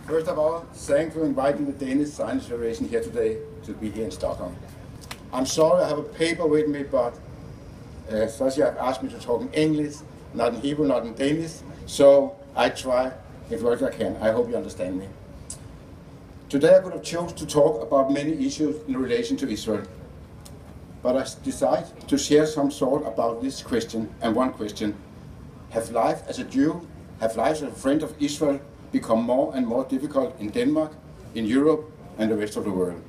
First of all, thanks for inviting the Danish Science Federation here today to be here in Stockholm. I'm sorry I have a paper with me, but first you have asked me to talk in English, not in Hebrew, not in Danish, so I try as well as I can. I hope you understand me. Today I could have chosen to talk about many issues in relation to Israel, but I decided to share some thought about this question and one question. Have life as a Jew, have life as a friend of Israel become more and more difficult in Denmark, in Europe and the rest of the world?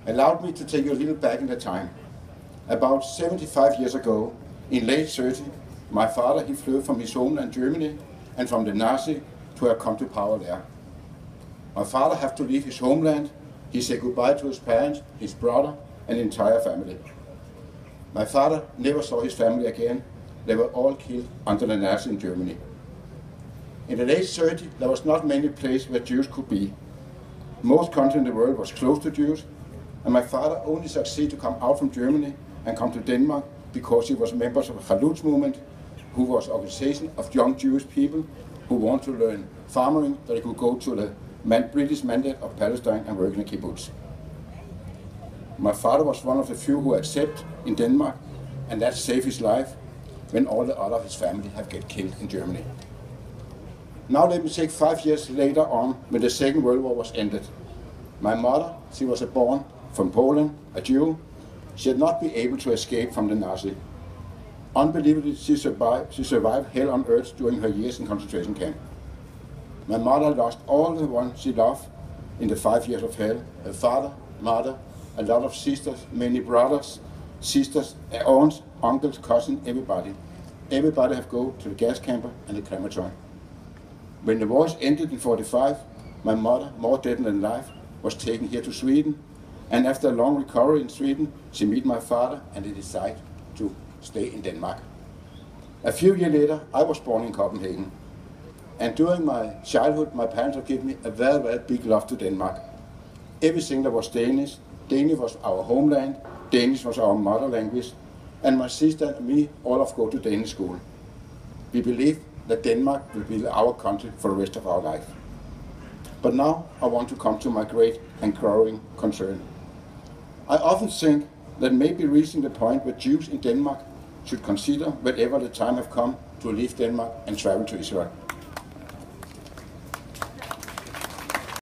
Allow me to take you a little back in the time. About 75 years ago, in late 30, my father he flew from his homeland Germany and from the Nazi to have come to power there. My father had to leave his homeland. He said goodbye to his parents, his brother and the entire family. My father never saw his family again. They were all killed under the Nazi in Germany. In the late 30s, there was not many places where Jews could be. Most countries in the world was closed to Jews, and my father only succeeded to come out from Germany and come to Denmark because he was a member of the Chalutz movement, who was an organization of young Jewish people who wanted to learn farming, that they could go to the British mandate of Palestine and work in a kibbutz. My father was one of the few who accepted in Denmark, and that saved his life when all the other of his family have get killed in Germany. Now let me take 5 years later on, when the Second World War was ended. My mother, she was born from Poland, a Jew. She had not been able to escape from the Nazi. Unbelievably, she survived hell on earth during her years in concentration camp. My mother lost all the ones she loved in the 5 years of hell. Her father, mother, a lot of sisters, many brothers, sisters, aunts, uncles, cousins, everybody. Everybody have go to the gas camper and the crematorium. When the war ended in 1945, my mother, more dead than alive, was taken here to Sweden, and after a long recovery in Sweden, she met my father and they decided to stay in Denmark. A few years later, I was born in Copenhagen, and during my childhood, my parents have given me a very, very big love to Denmark. Everything that was Danish, Danish was our homeland, Danish was our mother language, and my sister and me all of go to Danish school. We believe that Denmark will be our country for the rest of our life. But now I want to come to my great and growing concern. I often think that maybe reaching the point where Jews in Denmark should consider whenever the time have come to leave Denmark and travel to Israel.